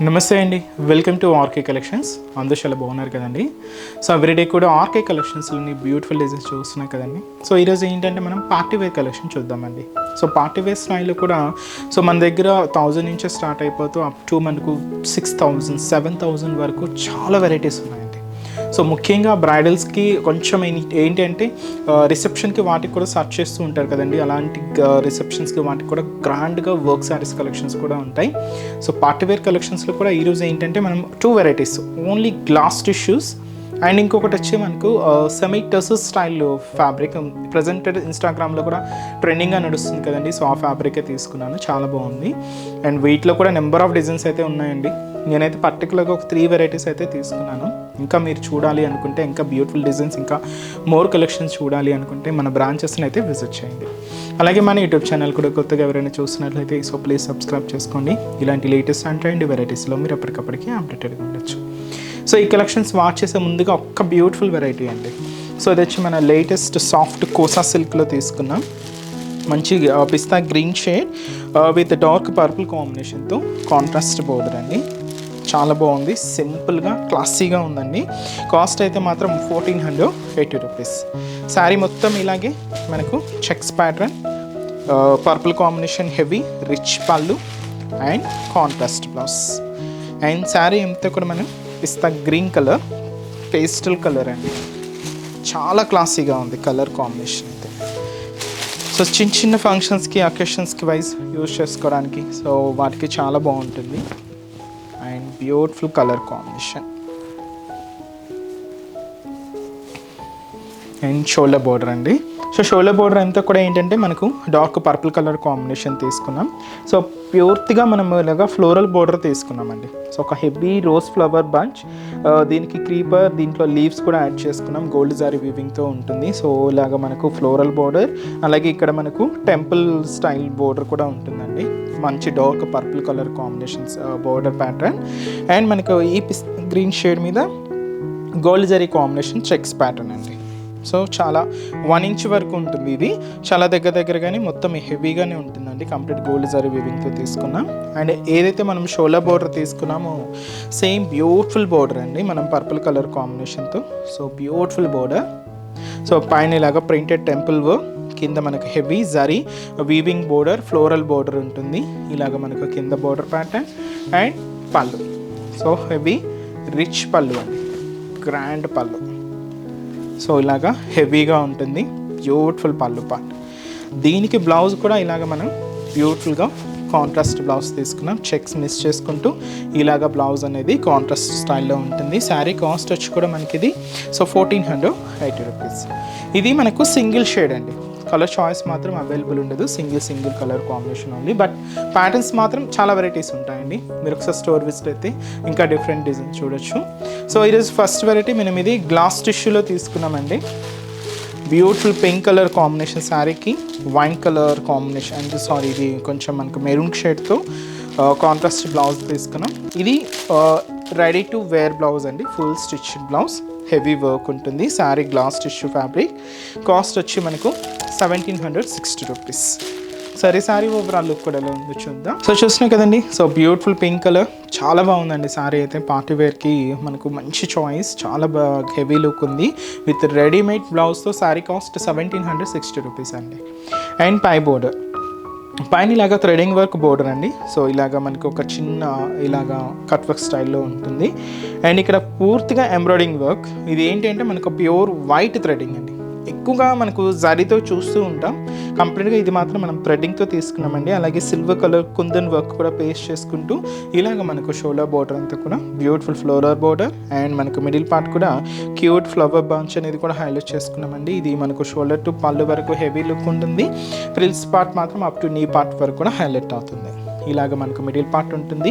నమస్తే అండి, welcome to RK collections. అందరూ చాలా బాగున్నారు కదండి. సో ఎవ్రీడే కూడా ఆర్కే కలెక్షన్స్లోని బ్యూటిఫుల్ డిజైన్స్ చూస్తున్నాం కదండి. సో ఈరోజు ఏంటంటే మనం పార్టీ వేర్ కలెక్షన్ చూద్దామండి. సో పార్టీ వేర్ స్టైల్లో కూడా సో మన దగ్గర 1000 నుంచి స్టార్ట్ అయిపోతూ అప్ టు మనకు 6000 7000 వరకు చాలా వెరైటీస్ ఉన్నాయండి. సో ముఖ్యంగా బ్రైడల్స్కి కొంచెం ఏంటంటే రిసెప్షన్కి వాటికి కూడా సర్చ్ చేస్తూ ఉంటారు కదండి. అలాంటి రిసెప్షన్స్కి వాటికి కూడా గ్రాండ్గా వర్క్ శారీస్ కలెక్షన్స్ కూడా ఉంటాయి. సో పార్టీవేర్ కలెక్షన్స్లో కూడా ఈరోజు ఏంటంటే మనం 2 varieties, only glass tissues and ఇంకొకటి వచ్చి మనకు semi tussar style fabric present ఇన్స్టాగ్రామ్లో కూడా ట్రెండింగ్గా నడుస్తుంది కదండి. సో ఆ ఫ్యాబ్రికే తీసుకున్నాను, చాలా బాగుంది. అండ్ వీటిలో కూడా నెంబర్ ఆఫ్ డిజైన్స్ అయితే ఉన్నాయండి. నేనైతే పర్టికులర్గా ఒక 3 వెరైటీస్ అయితే తీసుకున్నాను. ఇంకా మీరు చూడాలి అనుకుంటే, ఇంకా బ్యూటిఫుల్ డిజైన్స్, ఇంకా మోర్ కలెక్షన్స్ చూడాలి అనుకుంటే మన బ్రాంచెస్ని అయితే విజిట్ చేయండి. అలాగే మన యూట్యూబ్ ఛానల్ కూడా కొత్తగా ఎవరైనా చూస్తున్నట్లయితే సో ప్లీజ్ సబ్స్క్రైబ్ చేసుకోండి. ఇలాంటి లేటెస్ట్ అండ్ ట్రెండ్ వెరైటీస్లో మీరు ఎప్పటికప్పటికి అప్డేటెడ్గా ఉండొచ్చు. సో ఈ కలెక్షన్స్ వాచ్ చేసే ముందుగా ఒక్క బ్యూటిఫుల్ వెరైటీ అండి. సో ఇది వచ్చి మన లేటెస్ట్ సాఫ్ట్ కోసా సిల్క్లో తీసుకున్నాం. మంచి pista green shade with dark purple కాంబినేషన్తో కాంట్రాస్ట్ బోర్డర్ అండి. చాలా బాగుంది, సింపుల్గా క్లాసీగా ఉందండి. కాస్ట్ అయితే మాత్రం 1480 రూపీస్. శారీ మొత్తం ఇలాగే మనకు checks pattern, purple combination, heavy rich pallu and contrast blouse. And sari అంతా కూడా మనం pista green colour, pastel colour అండి. చాలా క్లాసీగా ఉంది కలర్ కాంబినేషన్ అయితే. సో చిన్న చిన్న ఫంక్షన్స్కి, అకేషన్స్కి వైజ్ యూజ్ చేసుకోవడానికి సో వాటికి చాలా బాగుంటుంది. And beautiful colour combination and shoulder border అండి. సో షోల్డర్ బోర్డర్ అంతా కూడా ఏంటంటే మనకు డార్క్ పర్పుల్ కలర్ కాంబినేషన్ తీసుకున్నాం. సో ప్యూర్తిగా మనం ఇలాగా ఫ్లోరల్ బోర్డర్ తీసుకున్నామండి. సో ఒక హెవీ రోజ్ ఫ్లవర్ బంచ్, దీనికి క్రీపర్, దీంట్లో లీవ్స్ కూడా యాడ్ చేసుకున్నాం. గోల్డ్ జారీ వీవింగ్తో ఉంటుంది. సో ఇలాగ మనకు ఫ్లోరల్ బోర్డర్, అలాగే ఇక్కడ మనకు టెంపుల్ స్టైల్ బోర్డర్ కూడా ఉంటుందండి. మంచి dark purple colour combinations border pattern and మనకు ఈ గ్రీన్ షేడ్ మీద gold zari combination checks pattern అండి. సో చాలా 1 ఇంచ్ వరకు ఉంటుంది. ఇది చాలా దగ్గరగానే మొత్తం హెవీగానే ఉంటుందండి. కంప్లీట్ గోల్డ్ జరీ వీవింగ్తో తీసుకున్నాం. అండ్ ఏదైతే మనం షోల్డర్ బోర్డర్ తీసుకున్నామో సేమ్ బ్యూటిఫుల్ బోర్డర్ అండి, మనం పర్పుల్ కలర్ కాంబినేషన్తో. So beautiful border. సో పైన ఇలాగా ప్రింటెడ్ టెంపుల్ వర్క్, కింద మనకు heavy zari weaving border, floral border ఉంటుంది. ఇలాగ మనకు కింద బోర్డర్ ప్యాటర్న్ అండ్ పళ్ళు. సో హెవీ రిచ్ పళ్ళు అండి, గ్రాండ్ పళ్ళు. సో ఇలాగా హెవీగా ఉంటుంది, బ్యూటిఫుల్ పళ్ళు పార్ట్. దీనికి బ్లౌజ్ కూడా ఇలాగ మనం బ్యూటిఫుల్గా కాంట్రాస్ట్ బ్లౌజ్ తీసుకున్నాం. చెక్స్ మిస్ చేసుకుంటూ ఇలాగ బ్లౌజ్ అనేది కాంట్రాస్ట్ స్టైల్లో ఉంటుంది. శారీ కాస్ట్ వచ్చి కూడా మనకి ఇది సో 1480 రూపీస్. ఇది మనకు సింగిల్ షేడ్ అండి, కలర్ చాయిస్ మాత్రం అవైలబుల్ ఉండదు. సింగిల్ కలర్ కాంబినేషన్ ఉంది. బట్ ప్యాటర్న్స్ మాత్రం చాలా వెరైటీస్ ఉంటాయండి. మీరు ఒకసారి స్టోర్ విజిట్ అయితే ఇంకా డిఫరెంట్ డిజైన్ చూడొచ్చు. సో ఈరోజు ఫస్ట్ వెరైటీ మనం ఇది గ్లాస్ టిష్యూలో తీసుకున్నామండి. బ్యూటిఫుల్ పింక్ కలర్ కాంబినేషన్ శారీకి వైన్ కలర్ కాంబినేషన్ అండ్ ఇది కొంచెం మనకు మెరూన్ షేడ్తో కాంట్రాస్ట్ బ్లౌజ్ తీసుకున్నాం. ఇది రెడీ టు వేర్ బ్లౌజ్ అండి, full stitch blouse, heavy work ఉంటుంది. Sari glass tissue fabric. Cost వచ్చి మనకు 1760 రూపీస్. సరే శారీ ఓవరాల్ లుక్ కూడా ఎలా ఉందో చూద్దాం. సో చూస్తున్నాం కదండి. సో బ్యూటిఫుల్ పింక్ కలర్, చాలా బాగుందండి శారీ అయితే. పార్టీ వేర్కి మనకు మంచి చాయిస్, చాలా హెవీ లుక్ ఉంది. విత్ రెడీమేడ్ బ్లౌజ్తో శారీ కాస్ట్ 1760 రూపీస్ అండి. అండ్ పై బోర్డర్, పైన ఇలాగా థ్రెడింగ్ వర్క్ బోర్డర్ అండి. సో ఇలాగా మనకు ఒక చిన్న ఇలాగా కట్ వర్క్ స్టైల్లో ఉంటుంది. అండ్ ఇక్కడ పూర్తిగా ఎంబ్రాయిడింగ్ వర్క్. ఇది ఏంటంటే మనకు ప్యూర్ వైట్ థ్రెడింగ్ అండి. ఎక్కువగా మనకు జరీతో చూస్తూ ఉంటాం, కంప్లీట్గా ఇది మాత్రం మనం థ్రెడ్డింగ్తో తీసుకున్నామండి. అలాగే సిల్వర్ కలర్ కుందన్ వర్క్ కూడా పేస్ట్ చేసుకుంటూ ఇలాగ మనకు షోల్డర్ బోర్డర్ అంతా కూడా బ్యూటిఫుల్ ఫ్లోరల్ బోర్డర్ అండ్ మనకు మిడిల్ పార్ట్ కూడా క్యూట్ ఫ్లవర్ బంచ్ అనేది కూడా హైలైట్ చేసుకున్నామండి. ఇది మనకు షోల్డర్ టు పళ్ళు వరకు హెవీ లుక్ ఉంటుంది. ఫ్రిల్స్ పార్ట్ మాత్రం అప్ టు నీ పార్ట్ వరకు కూడా హైలైట్ అవుతుంది. ఇలాగ మనకు మిడిల్ పార్ట్ ఉంటుంది.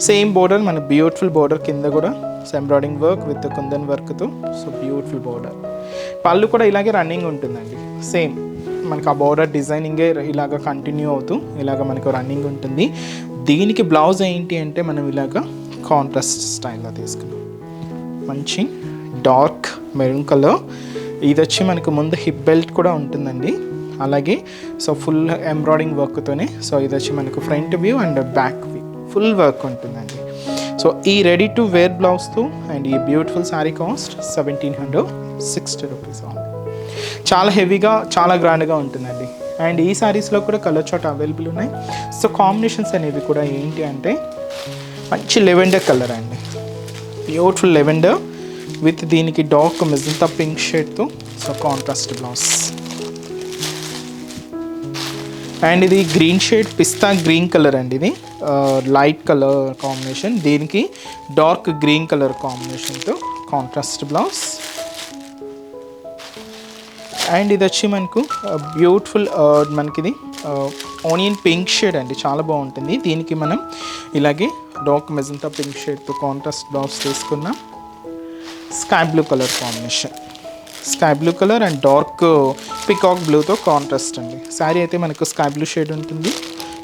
సేమ్ బోర్డర్, మన బ్యూటిఫుల్ బోర్డర్ కింద కూడా ఎంబ్రాయిడింగ్ వర్క్ విత్ కుందన్ వర్క్తో. So beautiful border. పళ్ళు కూడా ఇలాగే రన్నింగ్ ఉంటుందండి. సేమ్ మనకు ఆ బోర్డర్ డిజైనింగే ఇలాగ కంటిన్యూ అవుతూ ఇలాగ మనకు రన్నింగ్ ఉంటుంది. దీనికి బ్లౌజ్ ఏంటి అంటే మనం ఇలాగ కాంట్రాస్ట్ స్టైల్లో తీసుకున్నాం. మంచి డార్క్ మెరూన్ కలర్. ఇది వచ్చి మనకు ముందు హిప్ బెల్ట్ కూడా ఉంటుందండి. అలాగే సో ఫుల్ ఎంబ్రాయిడింగ్ వర్క్తోనే. సో ఇది వచ్చి మనకు front view and back view full work ఉంటుందండి. సో ఈ రెడీ టు వేర్ బ్లౌజ్తో అండ్ ఈ బ్యూటిఫుల్ శారీ కాస్ట్ 1760 రూపీస్. చాలా హెవీగా చాలా గ్రాండ్గా ఉంటుందండి. అండ్ ఈ శారీస్లో కూడా కలర్ చార్ట్ అవైలబుల్ ఉన్నాయి. సో కాంబినేషన్స్ అనేవి కూడా ఏంటి అంటే మంచి లెవెండర్ కలర్ అండి, బ్యూటిఫుల్ లెవెండర్ విత్ దీనికి డార్క్ మెజంతా పింక్ షేడ్తో సో కాంట్రాస్ట్ బ్లౌజ్. అండ్ ఇది green shade pista green colour అండి, ఇది లైట్ కలర్ కాంబినేషన్, దీనికి డార్క్ గ్రీన్ కలర్ కాంబినేషన్తో కాంట్రాస్ట్ బ్లౌజ్. అండ్ ఇది వచ్చి మనకు బ్యూటిఫుల్ మనకిది ఆనియన్ పింక్ షేడ్ అండి, చాలా బాగుంటుంది. దీనికి మనం ఇలాగే డార్క్ మెజంతా పింక్ షేడ్తో కాంట్రాస్ట్ బ్లౌజ్ తీసుకున్నాం. Sky blue colour combination, sky blue colour and dark peacock బ్లూతో కాంట్రాస్ట్ అండి. శారీ అయితే మనకు స్కై బ్లూ షేడ్ ఉంటుంది,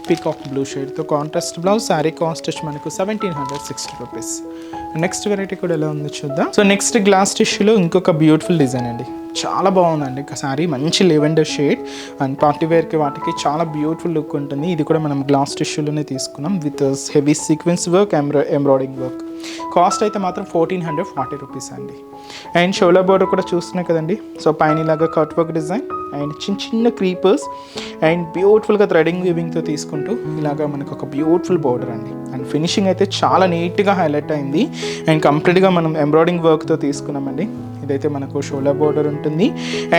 పికాక్ బ్లూ షేడ్తో కాంట్రాస్ట్ బ్లౌజ్. శారీ కాస్ట్ వచ్చి మనకు 1760 రూపీస్. నెక్స్ట్ వెరైటీ కూడా ఎలా ఉందో చూద్దాం. సో నెక్స్ట్ గ్లాస్ టిష్యూలో ఇంకొక బ్యూటిఫుల్ డిజైన్ అండి, చాలా బాగుందండి శారీ, మంచి లెవెండర్ షేడ్ అండ్ పార్టీ వేర్కి వాటికి చాలా బ్యూటిఫుల్ లుక్ ఉంటుంది. ఇది కూడా మనం గ్లాస్ టిష్యూలోనే తీసుకున్నాం with heavy sequence work, embroidering work. Cost అయితే మాత్రం 1440 రూపీస్ అండి. అండ్ షోలా బోర్డర్ కూడా చూస్తున్నాయి కదండి, సో పైన ఇలాగా కట్ వర్క్ డిజైన్ అండ్ చిన్న చిన్న క్రీపర్స్ అండ్ బ్యూటిఫుల్గా థ్రెడింగ్ వీవింగ్తో తీసుకుంటూ ఇలాగా మనకు ఒక బ్యూటిఫుల్ బోర్డర్ అండి. అండ్ ఫినిషింగ్ అయితే చాలా నీట్గా హైలైట్ అయింది అండ్ కంప్లీట్గా మనం ఎంబ్రాయిడింగ్ వర్క్తో తీసుకున్నామండి. ఇదైతే మనకు షోలా బోర్డర్ ఉంటుంది.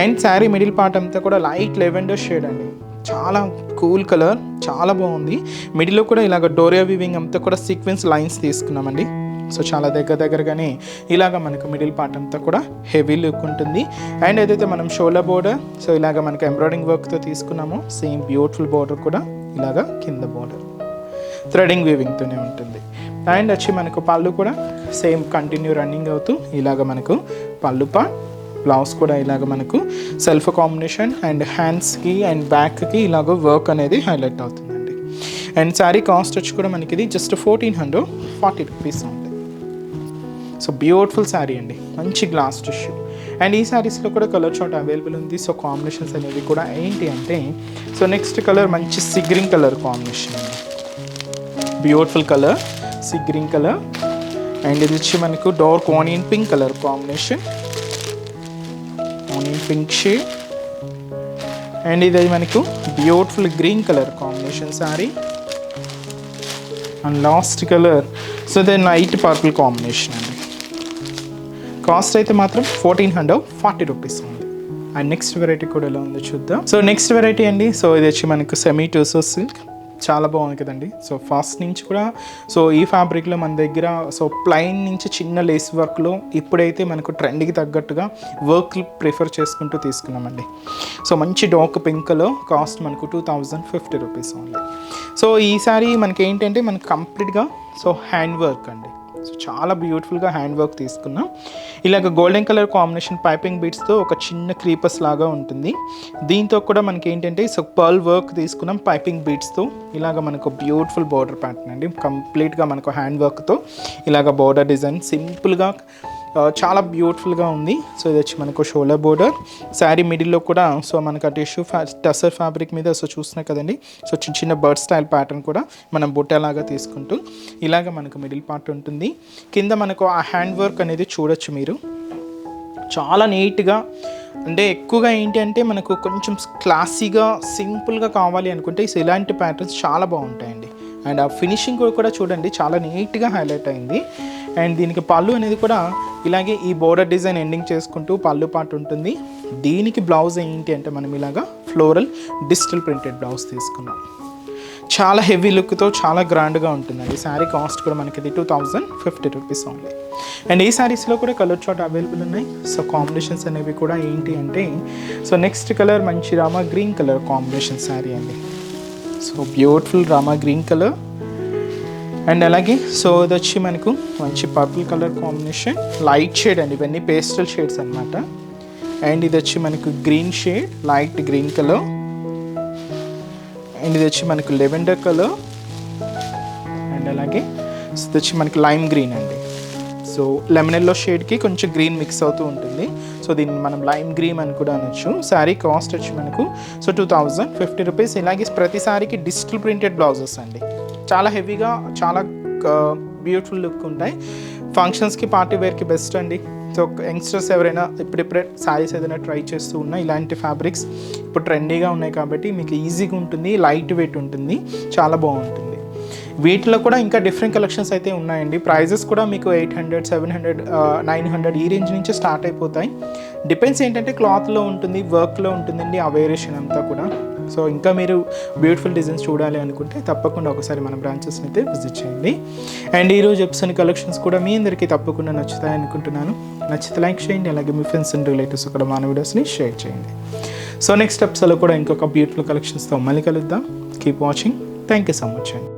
అండ్ శారీ మిడిల్ పార్ట్ అంతా కూడా లైట్ లెవెండర్ షేడ్ అండి, చాలా కూల్ కలర్, చాలా బాగుంది. మిడిల్లో కూడా ఇలాగ డోరియా వీవింగ్ అంతా కూడా సీక్వెన్స్ లైన్స్ తీసుకున్నామండి. సో చాలా దగ్గరగానే ఇలాగ మనకు మిడిల్ పార్ట్ అంతా కూడా హెవీ లుక్ ఉంటుంది. అండ్ ఏదైతే మనం షోలా బోర్డర్ సో ఇలాగ మనకు ఎంబ్రాయిడింగ్ వర్క్తో తీసుకున్నామో సేమ్ బ్యూటిఫుల్ బోర్డర్ కూడా ఇలాగ కింద బోర్డర్ థ్రెడింగ్ వీవింగ్తోనే ఉంటుంది. అండ్ వచ్చి మనకు పళ్ళు కూడా సేమ్ కంటిన్యూ రన్నింగ్ అవుతూ ఇలాగ మనకు పళ్ళు పార్ట్, బ్లౌజ్ కూడా ఇలాగ మనకు సెల్ఫ్ కాంబినేషన్ అండ్ హ్యాండ్స్కి అండ్ బ్యాక్కి ఇలాగ వర్క్ అనేది హైలైట్ అవుతుందండి. అండ్ శారీ కాస్ట్ వచ్చి కూడా మనకి ఇది జస్ట్ 1440 రూపీస్ ఉంది. సో బ్యూటిఫుల్ శారీ అండి, మంచి గ్లాస్ టిష్యూ. అండ్ ఈ శారీస్లో కూడా కలర్ చార్ట్ అవైలబుల్ ఉంది. సో కాంబినేషన్స్ అనేవి కూడా ఏంటి అంటే సో నెక్స్ట్ కలర్ మంచి సీ గ్రీన్ కలర్ కాంబినేషన్ అండి, beautiful colour sea green colour. And ఇది వచ్చి మనకు dark onion pink colour combination, onion pink shade. And ఇది మనకు beautiful green colour combination sari. And last colour so they light purple combination అండి. Cost అయితే మాత్రం 1440 rupees ఉంది. అండ్ నెక్స్ట్ వెరైటీ కూడా ఎలా ఉందో చూద్దాం. సో నెక్స్ట్ వెరైటీ అండి, సో ఇది వచ్చి మనకు సెమీ టూసో సిల్క్, చాలా బాగుంది కదండి. సో ఫస్ట్ నుంచి కూడా సో ఈ ఫ్యాబ్రిక్లో మన దగ్గర సో ప్లైన్ నుంచి చిన్న లేస్ వర్క్లో ఇప్పుడైతే మనకు ట్రెండ్కి తగ్గట్టుగా వర్క్ ప్రిఫర్ చేసుకుంటూ తీసుకున్నామండి. సో మంచి డార్క్ పింక్లో కాస్ట్ మనకు 2050 రూపీస్ ఉంది. సో ఈ సారీ మనకి ఏంటంటే మనకు కంప్లీట్గా సో హ్యాండ్ వర్క్ అండి, సో చాలా బ్యూటిఫుల్గా హ్యాండ్ వర్క్ తీసుకున్నాం. ఇలాగ గోల్డెన్ కలర్ కాంబినేషన్ పైపింగ్ బీడ్స్తో ఒక చిన్న క్రీపర్స్ లాగా ఉంటుంది. దీంతో కూడా మనకి ఏంటంటే సో పర్ల్ వర్క్ తీసుకున్నాం పైపింగ్ బీడ్స్తో. ఇలాగ మనకు బ్యూటిఫుల్ బార్డర్ ప్యాటర్న్ అండి, కంప్లీట్గా మనకు హ్యాండ్ వర్క్తో ఇలాగ బార్డర్ డిజైన్ సింపుల్గా చాలా బ్యూటిఫుల్గా ఉంది. సో ఇది వచ్చి మనకు షోలా బోర్డర్. శారీ మిడిల్లో కూడా సో మనకు ఆ టిష్యూ టసర్ ఫ్యాబ్రిక్ మీద సో చూస్తున్నాయి కదండి, సో చిన్న చిన్న బర్డ్ స్టైల్ ప్యాటర్న్ కూడా మనం బుట్టలాగా తీసుకుంటూ ఇలాగ మనకు మిడిల్ పార్ట్ ఉంటుంది. కింద మనకు ఆ హ్యాండ్ వర్క్ అనేది చూడొచ్చు మీరు, చాలా నీట్గా. అంటే ఎక్కువగా ఏంటి అంటే మనకు కొంచెం క్లాసీగా సింపుల్గా కావాలి అనుకుంటే ఇలాంటి ప్యాటర్న్స్ చాలా బాగుంటాయండి. అండ్ ఆ ఫినిషింగ్ కూడా చూడండి చాలా నీట్గా హైలైట్ అయింది. అండ్ దీనికి పళ్ళు అనేది కూడా ఇలాగే ఈ బోర్డర్ డిజైన్ ఎండింగ్ చేసుకుంటూ పళ్ళు పార్ట్ ఉంటుంది. దీనికి బ్లౌజ్ ఏంటి అంటే మనం ఇలాగా ఫ్లోరల్ డిజిటల్ ప్రింటెడ్ బ్లౌజ్ తీసుకున్నాం. చాలా హెవీ లుక్తో చాలా గ్రాండ్గా ఉంటుందండి. శారీ కాస్ట్ కూడా మనకి ఇది 2050 రూపీస్ ఓన్లీ. అండ్ ఈ శారీస్లో కూడా కలర్ చార్ట్ అవైలబుల్ ఉన్నాయి. సో కాంబినేషన్స్ అనేవి కూడా ఏంటి అంటే సో నెక్స్ట్ కలర్ మంచి Rama green colour combination sari అండి. So beautiful Rama green colour. And అలాగే సో ఇది వచ్చి మనకు మంచి purple colour combination, light shade అండి, ఇవన్నీ పేస్టల్ షేడ్స్ అనమాట. అండ్ ఇది వచ్చి మనకు green shade, light green colour. And ఇది వచ్చి మనకు లెవెండర్ కలర్. అండ్ అలాగే ఇది వచ్చి మనకి లైమ్ గ్రీన్ అండి. సో లెమన్ ఎల్లో షేడ్కి కొంచెం గ్రీన్ మిక్స్ అవుతూ ఉంటుంది. సో దీన్ని మనం లైమ్ గ్రీన్ అని కూడా అనొచ్చు. శారీ కాస్ట్ వచ్చి మనకు సో 2050 రూపీస్. ఇలాగే ప్రతి శారీకి డిజిటల్ ప్రింటెడ్ బ్లౌజెస్ అండి, చాలా హెవీగా చాలా బ్యూటిఫుల్ లుక్ ఉంటాయి. ఫంక్షన్స్కి పార్టీ వేర్కి బెస్ట్ అండి. సో యంగ్స్టర్స్ ఎవరైనా ఇప్పుడిప్పుడే శారీస్ ఏదైనా ట్రై చేస్తూ ఉన్నా ఇలాంటి ఫ్యాబ్రిక్స్ ఇప్పుడు ట్రెండీగా ఉన్నాయి కాబట్టి మీకు ఈజీగా ఉంటుంది, లైట్ వెయిట్ ఉంటుంది, చాలా బాగుంటుంది. వీటిలో కూడా ఇంకా డిఫరెంట్ కలెక్షన్స్ అయితే ఉన్నాయండి. ప్రైజెస్ కూడా మీకు 800, 700, 900 ఈ రేంజ్ నుంచి స్టార్ట్ అయిపోతాయి. డిపెండ్స్ ఏంటంటే క్లాత్లో ఉంటుంది, వర్క్లో ఉంటుందండి ఆ వేరియేషన్ అంతా కూడా. సో ఇంకా మీరు బ్యూటిఫుల్ డిజైన్స్ చూడాలి అనుకుంటే తప్పకుండా ఒకసారి మన బ్రాంచెస్ని అయితే విజిట్ చేయండి. అండ్ ఈరోజు ఎపిసోడ్ కలెక్షన్స్ కూడా మీ అందరికీ తప్పకుండా నచ్చుతాయి అనుకుంటున్నాను. నచ్చితే లైక్ చేయండి, అలాగే మీ ఫ్రెండ్స్ అండ్ రిలేటివ్స్ కూడా మన వీడియోస్ని షేర్ చేయండి. సో నెక్స్ట్ ఎపిసోడ్లో కూడా ఇంకొక బ్యూటిఫుల్ కలెక్షన్స్తో మళ్ళీ కలుద్దాం. Keep watching. Thank you so much అండి.